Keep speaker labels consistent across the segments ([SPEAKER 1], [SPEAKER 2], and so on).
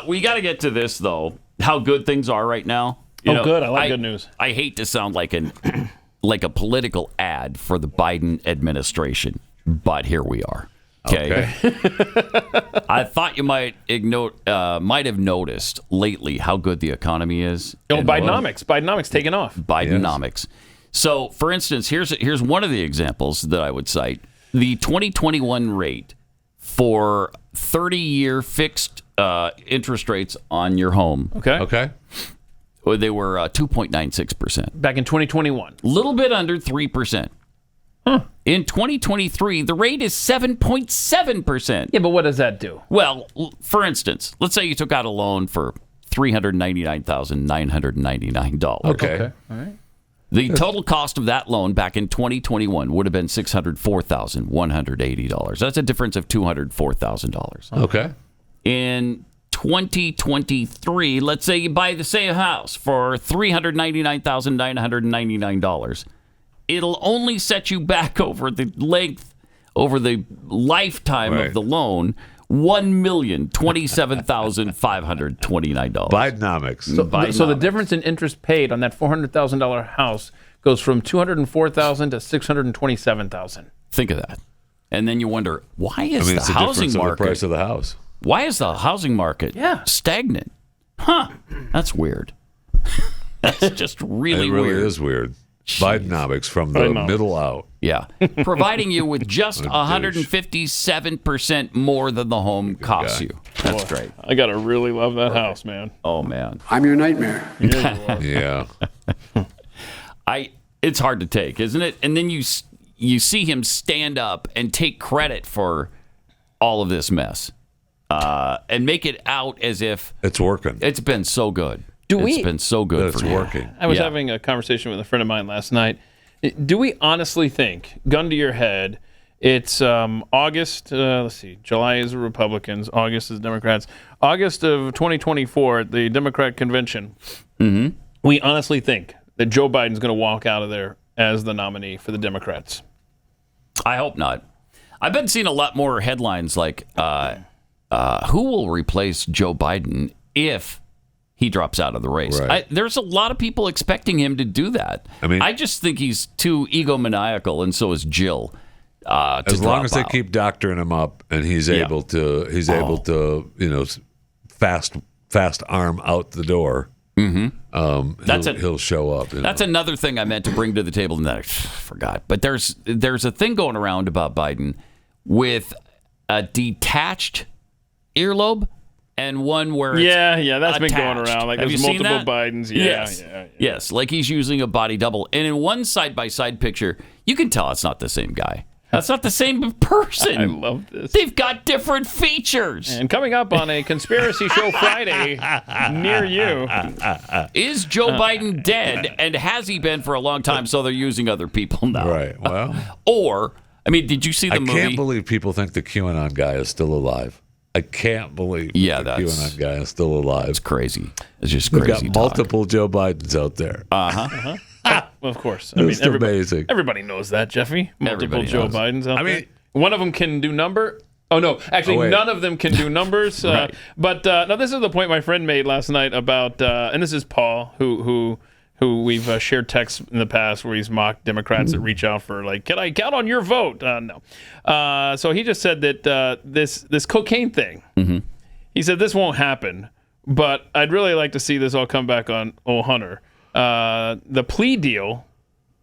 [SPEAKER 1] We got to get to this, though, how good things are right now.
[SPEAKER 2] Good. I like good news.
[SPEAKER 1] I hate to sound like like a political ad for the Biden administration, but here we are. Okay. I thought you might have noticed lately how good the economy is.
[SPEAKER 2] Bidenomics. Bidenomics taking off.
[SPEAKER 1] Bidenomics. Yes. So, for instance, here's one of the examples that I would cite. The 2021 rate for 30-year fixed interest rates on your home.
[SPEAKER 2] Okay.
[SPEAKER 1] They were 2.96%.
[SPEAKER 2] Back in 2021.
[SPEAKER 1] A little bit under 3%. In 2023, the rate is 7.7%.
[SPEAKER 2] Yeah, but what does that do?
[SPEAKER 1] Well, for instance, let's say you took out a loan for $399,999.
[SPEAKER 2] Okay. All right.
[SPEAKER 1] The total cost of that loan back in 2021 would have been $604,180. That's a difference of $204,000.
[SPEAKER 3] Okay.
[SPEAKER 1] In 2023, let's say you buy the same house for $399,999. It'll only set you back over the lifetime of the loan, $1,027,529.
[SPEAKER 3] Bidenomics.
[SPEAKER 2] So the difference in interest paid on that $400,000 house goes from $204,000 to $627,000.
[SPEAKER 1] Think of that, and then you wonder why is
[SPEAKER 3] it's
[SPEAKER 1] the housing market?
[SPEAKER 3] Of the price of the house.
[SPEAKER 1] Why is the housing market stagnant? That's weird. That's just really weird.
[SPEAKER 3] It really is weird. Bidenomics from the middle out.
[SPEAKER 1] Yeah. Providing you with just 157% more than the home costs you. That's great.
[SPEAKER 2] I got to really love that house, man.
[SPEAKER 1] Oh, man.
[SPEAKER 4] I'm your nightmare.
[SPEAKER 3] Yeah.
[SPEAKER 1] It's hard to take, isn't it? And then you see him stand up and take credit for all of this mess and make it out as if
[SPEAKER 3] it's working.
[SPEAKER 1] It's been so good. It's been so good for you.
[SPEAKER 3] Working.
[SPEAKER 2] I was having a conversation with a friend of mine last night. Do we honestly think, gun to your head, it's August, let's see, July is the Republicans, August is Democrats. August of 2024 at the Democrat convention, we honestly think that Joe Biden's going to walk out of there as the nominee for the Democrats?
[SPEAKER 1] I hope not. I've been seeing a lot more headlines like, who will replace Joe Biden if he drops out of the race?
[SPEAKER 3] Right.
[SPEAKER 1] There's a lot of people expecting him to do that. I just think he's too egomaniacal, and so is Jill.
[SPEAKER 3] As long as they keep doctoring him up, and he's able to, fast arm out the door. He'll show up.
[SPEAKER 1] That's another thing I meant to bring to the table, and that I forgot. But there's a thing going around about Biden with a detached earlobe. And one where it's
[SPEAKER 2] that's
[SPEAKER 1] attached.
[SPEAKER 2] been going around. Like, there's multiple Bidens.
[SPEAKER 1] Yes, like he's using a body double. And in one side-by-side picture, you can tell it's not the same guy. That's not the same person.
[SPEAKER 2] I love this.
[SPEAKER 1] They've got different features.
[SPEAKER 2] And coming up on a Conspiracy Show Friday near you.
[SPEAKER 1] Is Joe Biden dead? And has he been for a long time, so they're using other people now?
[SPEAKER 3] Right, well.
[SPEAKER 1] Did you see the movie?
[SPEAKER 3] I can't believe people think the QAnon guy is still alive. I can't believe the QAnon guy is still alive.
[SPEAKER 1] It's crazy. It's just crazy.
[SPEAKER 3] We've got multiple Joe Bidens out there.
[SPEAKER 2] Well, of course.
[SPEAKER 3] It's amazing.
[SPEAKER 2] Everybody knows that, Jeffy. Multiple Joe Bidens out there. One of them can do number. Oh, no. Actually, none of them can do numbers.
[SPEAKER 1] Right.
[SPEAKER 2] But now this is the point my friend made last night about, and this is Paul, who we've shared texts in the past where he's mocked Democrats that reach out for, like, can I count on your vote? No. So he just said that this cocaine thing, he said this won't happen, but I'd really like to see this all come back on old Hunter. The plea deal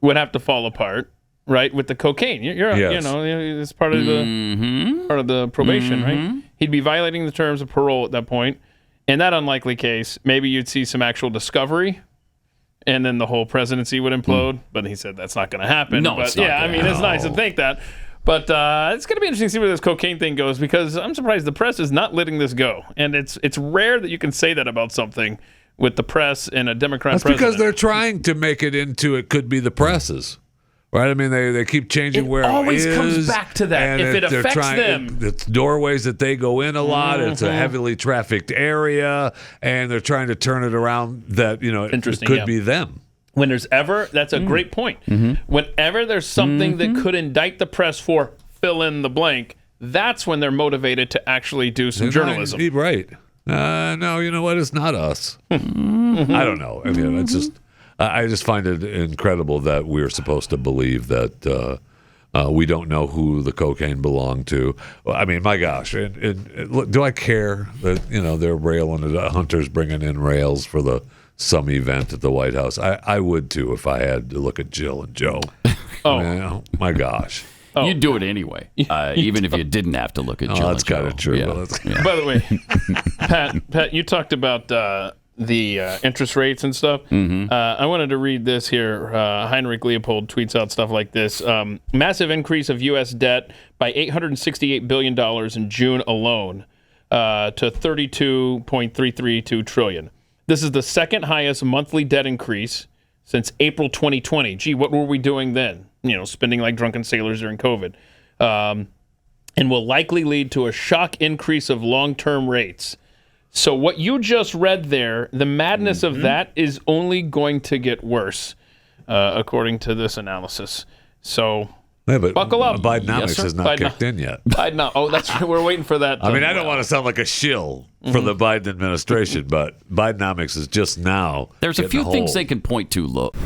[SPEAKER 2] would have to fall apart, right, with the cocaine. It's part of the probation, right? He'd be violating the terms of parole at that point. In that unlikely case, maybe you'd see some actual discovery, and then the whole presidency would implode. But he said that's not going to happen.
[SPEAKER 1] No,
[SPEAKER 2] but
[SPEAKER 1] it's not
[SPEAKER 2] it's nice to think that. But it's going to be interesting to see where this cocaine thing goes, because I'm surprised the press is not letting this go. And it's rare that you can say that about something with the press and a Democrat president.
[SPEAKER 3] Because they're trying to make it into it could be the press's. Right? I mean, they keep changing where it is.
[SPEAKER 2] It always comes back to that. If it affects them.
[SPEAKER 3] It's doorways that they go in a lot. It's a heavily trafficked area, and they're trying to turn it around that, it could be them.
[SPEAKER 2] When there's that's a great point. Whenever there's something that could indict the press for fill in the blank, that's when they're motivated to actually do some journalism.
[SPEAKER 3] Right. No, you know what? It's not us. I don't know. I mean, it's just, I just find it incredible that we're supposed to believe that we don't know who the cocaine belonged to. I mean, my gosh, do I care that they're railing at hunters bringing in rails for some event at the White House? I would too if I had to look at Jill and Joe.
[SPEAKER 2] Oh,
[SPEAKER 3] my gosh.
[SPEAKER 1] You'd do it anyway, even if you didn't have to look at Jill.
[SPEAKER 3] That's kind of true.
[SPEAKER 1] Yeah.
[SPEAKER 2] By the way, Pat, you talked about the interest rates and stuff. I wanted to read this here. Heinrich Leopold tweets out stuff like this. Massive increase of U.S. debt by $868 billion in June alone to $32.332 trillion. This is the second highest monthly debt increase since April 2020. Gee, what were we doing then? Spending like drunken sailors during COVID. And will likely lead to a shock increase of long-term rates. So what you just read there, the madness of that is only going to get worse, according to this analysis. So buckle up.
[SPEAKER 3] Bidenomics has not kicked in yet.
[SPEAKER 2] That's right. We're waiting for that.
[SPEAKER 3] I mean, I don't want to sound like a shill for the Biden administration, but Bidenomics is just now.
[SPEAKER 1] There's a few things they can point to, look.